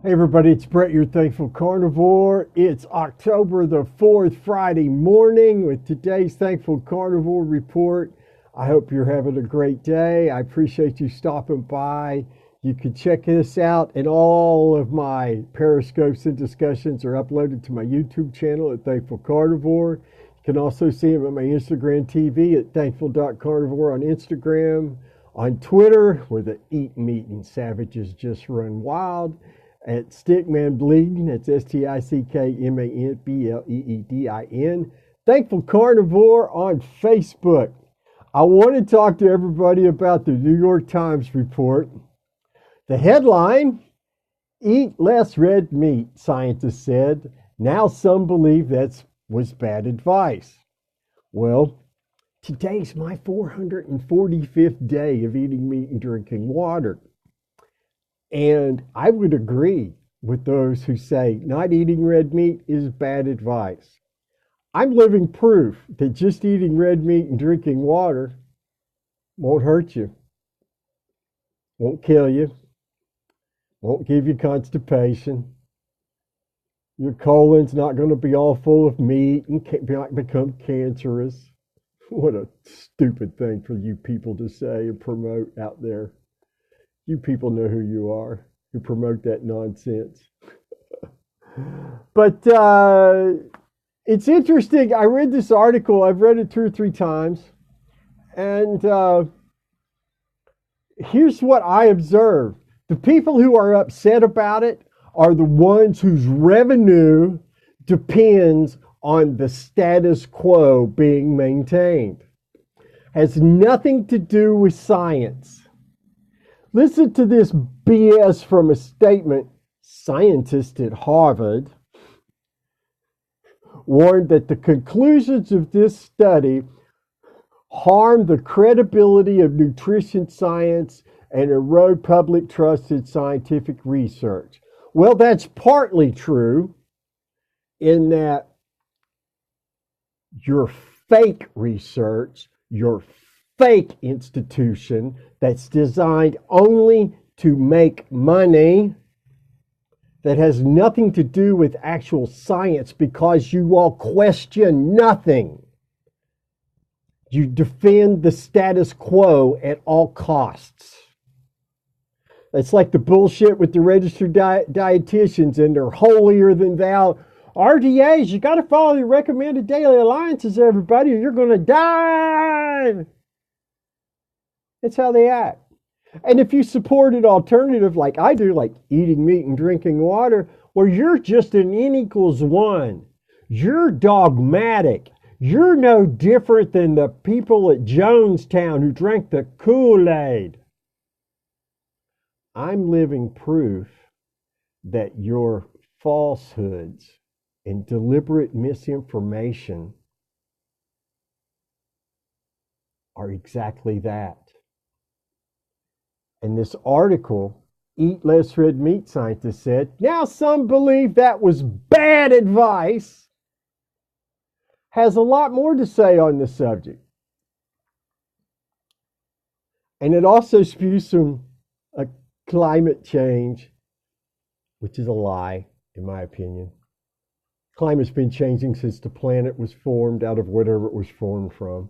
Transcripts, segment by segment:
Hey everybody, it's Brett, your Thankful Carnivore. It's October the 4th, Friday morning with today's Thankful Carnivore report. I hope you're having a great day. I appreciate you stopping by. You can check this out, and all of my periscopes and discussions are uploaded to my YouTube channel at Thankful Carnivore. You can also see them on my Instagram TV at thankful.carnivore on Instagram, on Twitter, where the eat meat and savages just run wild, at Stickman Bleeding. That's STICKMANBLEEDIN. Thankful Carnivore on Facebook. I want to talk to everybody about the New York Times report. The headline: Eat less red meat, scientists said. Now some believe that was bad advice. Well, today's my 445th day of eating meat and drinking water. And I would agree with those who say not eating red meat is bad advice. I'm living proof that just eating red meat and drinking water won't hurt you, won't kill you, won't give you constipation. Your colon's not going to be all full of meat and become cancerous. What a stupid thing for you people to say and promote out there. You people know who you are, who promote that nonsense. But it's interesting. I read this article. I've read it 2 or 3 times. And here's what I observed. The people who are upset about it are the ones whose revenue depends on the status quo being maintained. Has nothing to do with science. Listen to this BS from a statement. Scientists at Harvard warned that the conclusions of this study harm the credibility of nutrition science and erode public trust in scientific research. Well, that's partly true in that your fake research, your fake institution that's designed only to make money, that has nothing to do with actual science, because you all question nothing. You defend the status quo at all costs. It's like the bullshit with the registered dietitians and their holier than thou RDAs. You got to follow the recommended daily alliances, everybody, or you're going to die. That's how they act. And if you support an alternative like I do, like eating meat and drinking water, well, you're just an N equals 1. You're dogmatic. You're no different than the people at Jonestown who drank the Kool-Aid. I'm living proof that your falsehoods and deliberate misinformation are exactly that. And this article, Eat Less Red Meat, scientists said, now some believe that was bad advice, has a lot more to say on the subject. And it also spews some climate change, which is a lie, in my opinion. Climate's been changing since the planet was formed out of whatever it was formed from.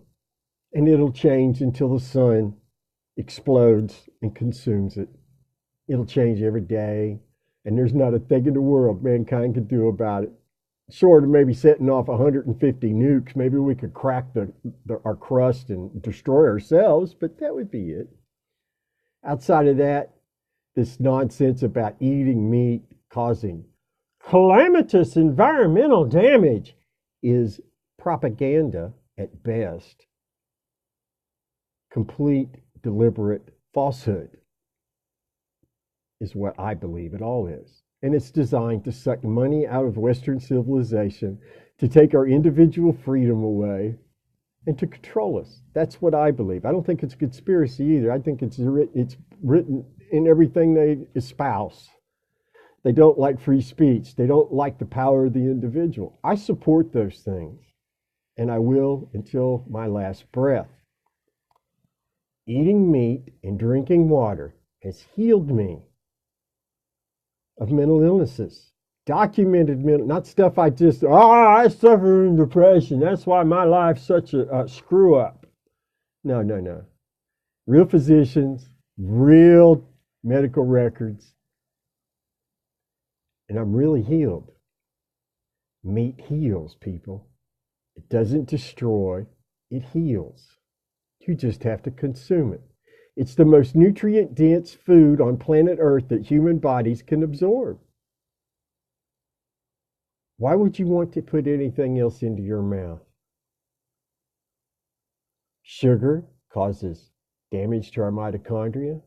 And it'll change until the sun explodes and consumes it. It'll change every day, and there's not a thing in the world mankind can do about it. Short of maybe setting off 150 nukes, maybe we could crack our crust and destroy ourselves, but that would be it. Outside of that, this nonsense about eating meat causing calamitous environmental damage is propaganda at best. Complete deliberate falsehood is what I believe it all is. And it's designed to suck money out of Western civilization, to take our individual freedom away, and to control us. That's what I believe. I don't think it's a conspiracy either. I think it's written in everything they espouse. They don't like free speech. They don't like the power of the individual. I support those things, and I will until my last breath. Eating meat and drinking water has healed me of mental illnesses. Documented mental, not stuff I just, I suffer from depression. That's why my life's such a screw up. No, no, no. Real physicians, real medical records, and I'm really healed. Meat heals, people. It doesn't destroy, it heals. You just have to consume it. It's the most nutrient-dense food on planet Earth that human bodies can absorb. Why would you want to put anything else into your mouth? Sugar causes damage to our mitochondria,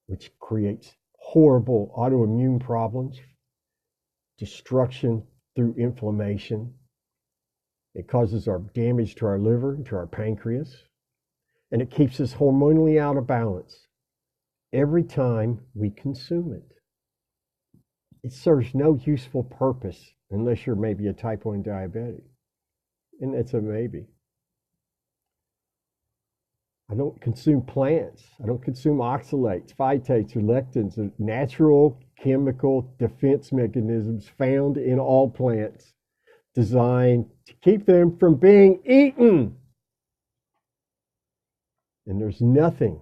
which creates horrible autoimmune problems, destruction through inflammation. It causes our damage to our liver, to our pancreas, and it keeps us hormonally out of balance every time we consume it. It serves no useful purpose unless you're maybe a type 1 diabetic, and that's a maybe. I don't consume plants. I don't consume oxalates, phytates, or lectins, or natural chemical defense mechanisms found in all plants designed to keep them from being eaten. And there's nothing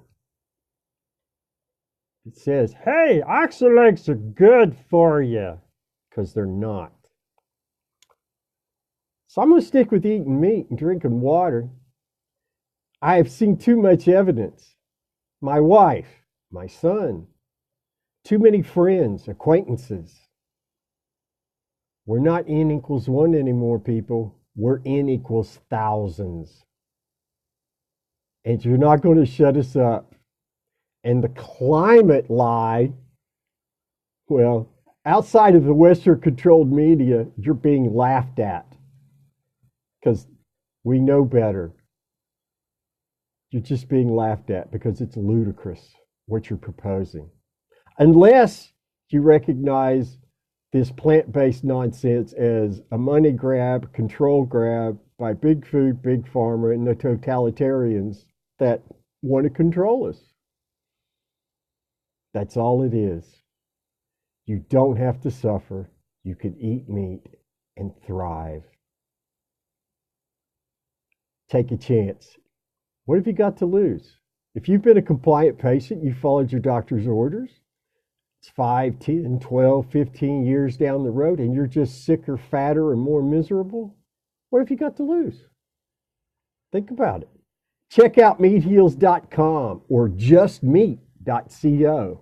that says, hey, oxalates are good for you, because they're not. So I'm going to stick with eating meat and drinking water. I have seen too much evidence. My wife, my son, too many friends, acquaintances. We're not N equals 1 anymore, people. We're N equals thousands. And you're not going to shut us up. And the climate lie, well, outside of the Western-controlled media, you're being laughed at. Because we know better. You're just being laughed at because it's ludicrous what you're proposing. Unless you recognize this plant-based nonsense as a money grab, control grab by big food, big pharma, and the totalitarians that want to control us. That's all it is. You don't have to suffer. You can eat meat and thrive. Take a chance. What have you got to lose? If you've been a compliant patient, you followed your doctor's orders, it's 5, 10, 12, 15 years down the road, and you're just sicker, fatter, and more miserable, what have you got to lose? Think about it. Check out meatheals.com or justmeat.co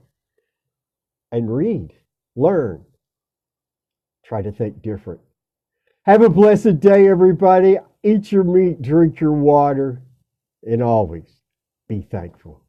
and read, learn, try to think different. Have a blessed day, everybody. Eat your meat, drink your water, and always be thankful.